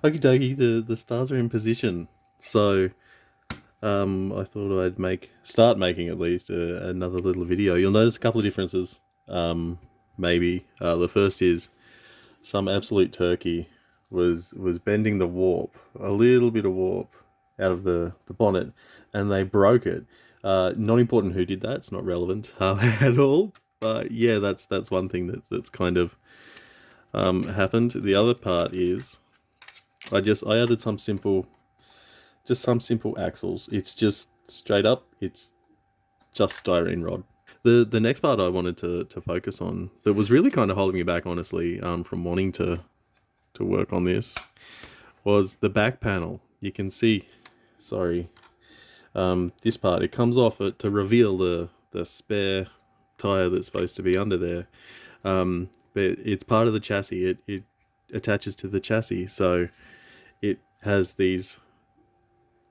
Okie dokie, the stars are in position. So, I thought start making at least another little video. You'll notice a couple of differences. Maybe the first is some absolute turkey was bending the warp, a little bit of warp out of the bonnet, and they broke it. Not important who did that. It's not relevant at all. But yeah, that's one thing that's kind of happened. The other part is I added some simple axles. It's just straight up. It's just styrene rod. The next part I wanted to focus on that was really kind of holding me back, honestly, from wanting to work on this was the back panel. You can see, sorry, this part, it comes off it to reveal the spare tire that's supposed to be under there. But it's part of the chassis. It attaches to the chassis, so it has these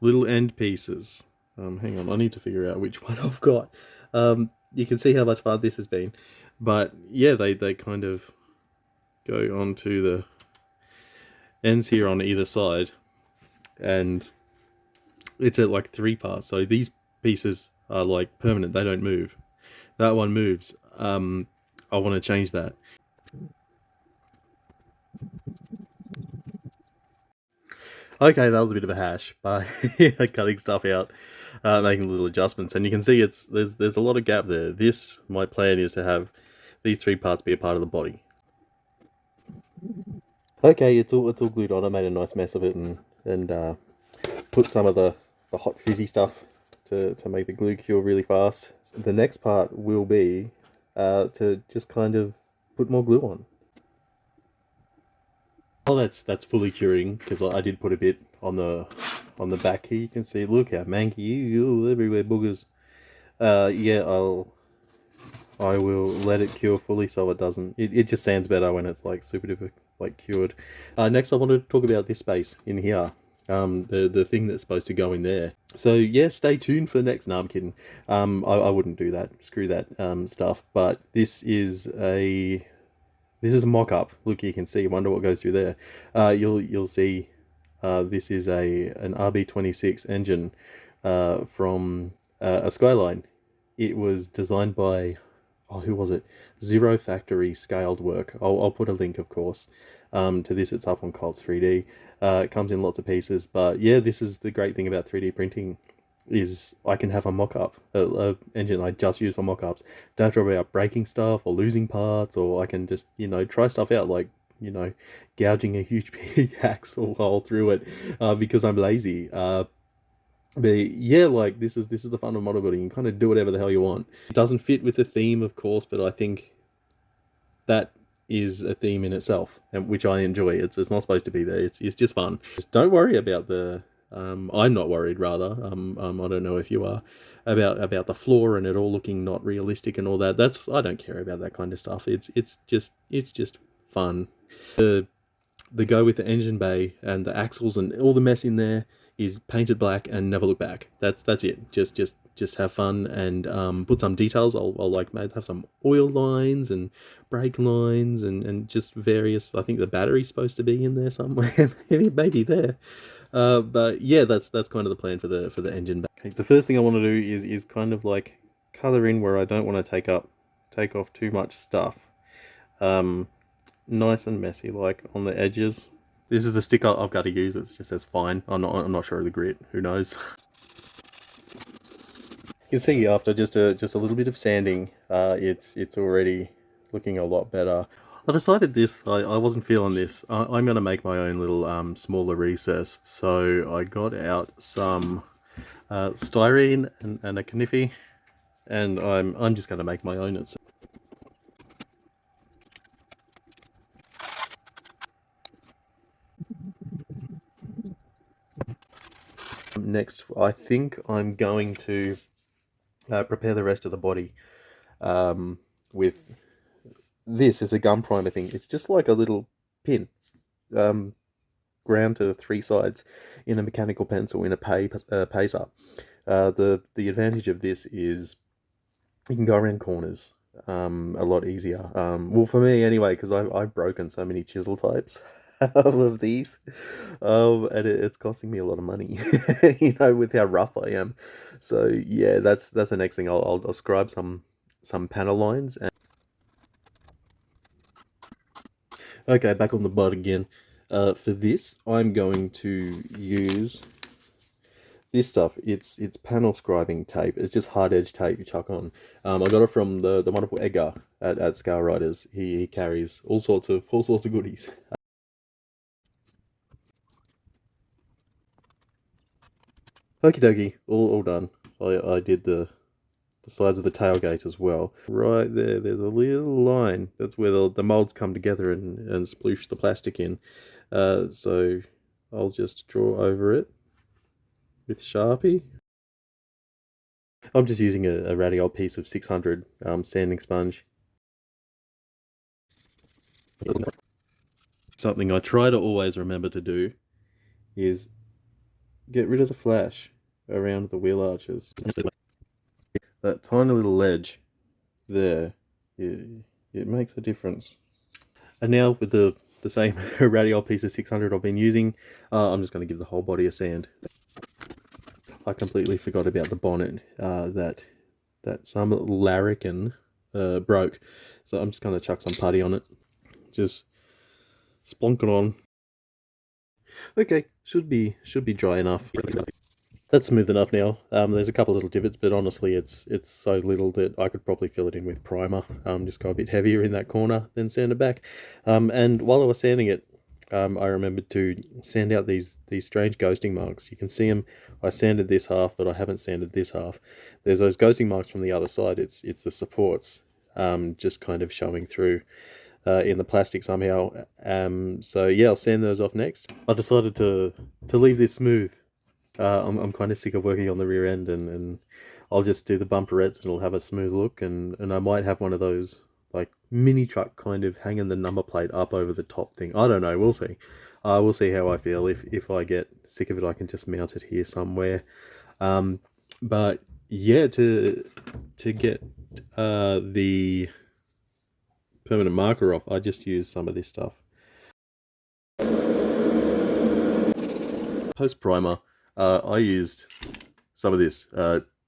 little end pieces. Hang on, I need to figure out which one I've got. You can see how much fun this has been. But yeah, they kind of go onto the ends here on either side, and it's at like 3 parts. So these pieces are like permanent, they don't move. That one moves. I want to change that. Okay, that was a bit of a hash, but cutting stuff out, making little adjustments, and you can see there's a lot of gap there. My plan is to have these 3 parts be a part of the body. Okay, it's all glued on. I made a nice mess of it and put some of the hot fizzy stuff to make the glue cure really fast. The next part will be to just kind of put more glue on. Oh, that's fully curing because I did put a bit on the back here. You can see, look how manky you everywhere boogers. Yeah, I will let it cure fully so it doesn't. It just sounds better when it's like super duper like cured. Next, I want to talk about this space in here. The thing that's supposed to go in there. So yeah, stay tuned for next. No, I'm kidding. I wouldn't do that. Screw that stuff. But this is a mock-up. Look, you can see. Wonder what goes through there. You'll see. This is an RB26 engine from a Skyline. It was designed by, oh, who was it? Zero Factory Scaled Work. I'll put a link, of course, to this. It's up on Colts 3D. It comes in lots of pieces, but yeah, this is the great thing about 3D printing is I can have a mock-up, a engine I just use for mock-ups. Don't have to worry about breaking stuff or losing parts, or I can just, try stuff out, like, gouging a huge big axle hole through it because I'm lazy. But yeah, like this is the fun of model building. You can kind of do whatever the hell you want. It doesn't fit with the theme, of course, but I think that is a theme in itself, and which I enjoy. It's not supposed to be there. It's just fun. Just don't worry about the. I'm not worried. Rather, I don't know if you are about the floor and it all looking not realistic and all that. I don't care about that kind of stuff. It's just fun. The go with the engine bay and the axles and all the mess in there is painted black and never look back. That's it. Just have fun and put some details. I'll like have some oil lines and brake lines and just various. I think the battery's supposed to be in there somewhere. Maybe there. But yeah, that's kind of the plan for the engine bay. Okay, the first thing I want to do is kind of like color in where I don't want to take off too much stuff. Nice and messy, like on the edges. This is the stick I've got to use. It just says fine. I'm not sure of the grit. Who knows? You can see after just a little bit of sanding, it's already looking a lot better. I decided I wasn't feeling this. I'm gonna make my own little smaller recess. So I got out some styrene and a kniffy, and I'm just gonna make my own. Next, I think I'm going to prepare the rest of the body with this is a gum primer thing. It's just like a little pin ground to 3 sides in a mechanical pencil in a pacer. The advantage of this is you can go around corners a lot easier. Well, for me anyway, because I've broken so many chisel types. of these, and it's costing me a lot of money, with how rough I am. So yeah, that's the next thing. I'll scribe some panel lines. And okay, back on the bud again. For this, I'm going to use this stuff. It's panel scribing tape. It's just hard edge tape you chuck on. I got it from the wonderful Edgar at Scale Riders. He carries all sorts of goodies. Okie dokie, all done. I did the sides of the tailgate as well. Right there, there's a little line. That's where the molds come together and sploosh the plastic in. So I'll just draw over it with Sharpie. I'm just using a ratty old piece of 600 sanding sponge. Something I try to always remember to do is get rid of the flash around the wheel arches. That tiny little ledge there, it makes a difference. And now with the same ratty old piece of 600 I've been using, I'm just going to give the whole body a sand. I completely forgot about the bonnet, that some larrikin broke, so I'm just going to chuck some putty on it. Just splonk it on. Okay, should be dry enough. That's smooth enough now. There's a couple little divots, but honestly, it's so little that I could probably fill it in with primer. Just go a bit heavier in that corner, then sand it back. And while I was sanding it, I remembered to sand out these strange ghosting marks. You can see them. I sanded this half, but I haven't sanded this half. There's those ghosting marks from the other side. It's the supports, just kind of showing through in the plastic somehow. So yeah, I'll sand those off next. I decided to leave this smooth. I'm kind of sick of working on the rear end, and I'll just do the bumperettes and it'll have a smooth look, and I might have one of those like mini truck kind of hanging the number plate up over the top thing. I don't know, we'll see. We'll see how I feel. If I get sick of it, I can just mount it here somewhere. But yeah, to get the permanent marker off, I just use some of this stuff. Post primer, I used some of this.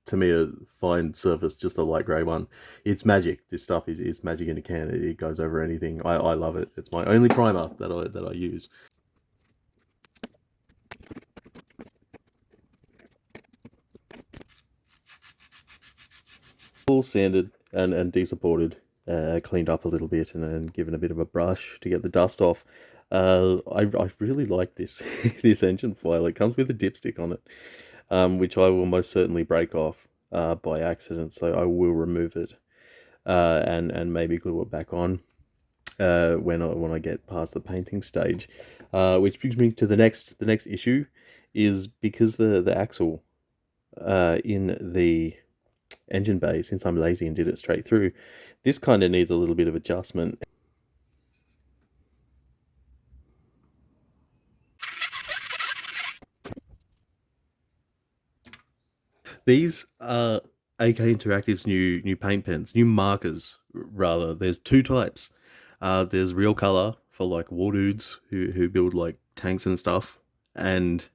To me, a fine surface, just a light grey one. It's magic. This stuff is magic in a can. It goes over anything. I love it. It's my only primer that I use. All sanded and desupported, cleaned up a little bit, and given a bit of a brush to get the dust off. I really like this this engine foil. It comes with a dipstick on it, which I will most certainly break off by accident. So I will remove it and maybe glue it back on when I get past the painting stage. Which brings me to the next issue, is because the axle in the engine bay, since I'm lazy and did it straight through, this kind of needs a little bit of adjustment. These are AK Interactive's new paint pens, new markers rather. There's two types. There's real color for like war dudes who build like tanks and stuff, and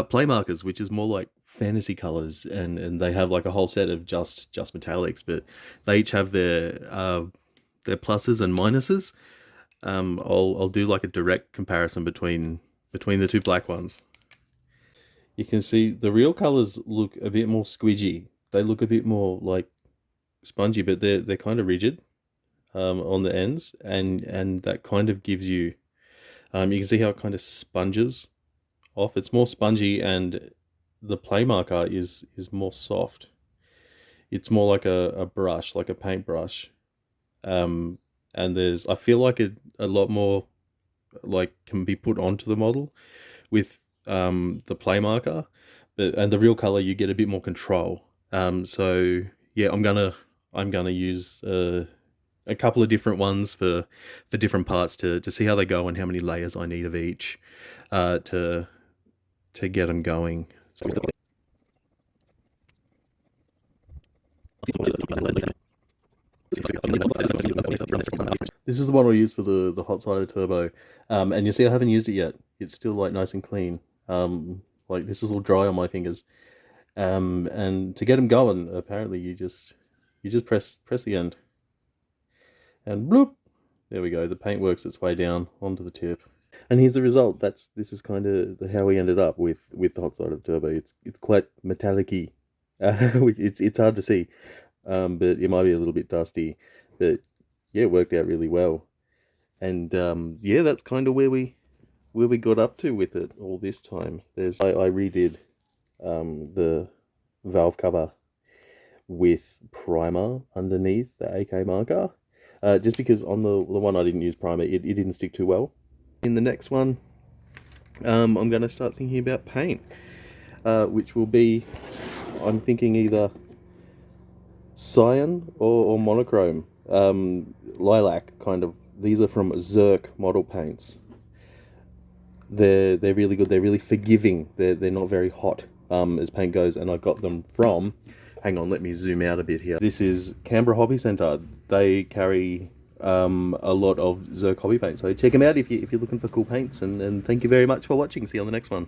play markers, which is more like fantasy colors, and they have like a whole set of just metallics, but they each have their pluses and minuses. I'll do like a direct comparison between the two black ones. You can see the real colors look a bit more squidgy. They look a bit more like spongy, but they're kind of rigid on the ends, and that kind of gives you you can see how it kind of sponges off. It's more spongy, and the play marker is more soft. It's more like a brush, like a paintbrush. And I feel like a lot more like can be put onto the model with the play marker, and the real color you get a bit more control. So yeah, I'm gonna use a couple of different ones for different parts to see how they go and how many layers I need of each to get them going. So, This is the one I use for the hot side of the turbo, and you see I haven't used it yet. It's still like nice and clean. Like this is all dry on my fingers. And to get them going, apparently you just press the end, and bloop, there we go. The paint works its way down onto the tip, and here's the result. This is kind of how we ended up with the hot side of the turbo. It's quite metallic-y. It's hard to see, but it might be a little bit dusty. But yeah, it worked out really well, and yeah, that's kind of where we got up to with it all this time. I redid the valve cover with primer underneath the AK marker, just because on the one I didn't use primer, it didn't stick too well. In the next one, I'm going to start thinking about paint, which will be, I'm thinking either cyan or monochrome, lilac kind of. These are from Zerk model paints. They're really good. They're really forgiving. They're not very hot as paint goes, and I got them from, hang on, let me zoom out a bit here. This is Canberra Hobby Centre. They carry a lot of Zerk hobby paint, so check them out if you're looking for cool paints, and thank you very much for watching. See you on the next one.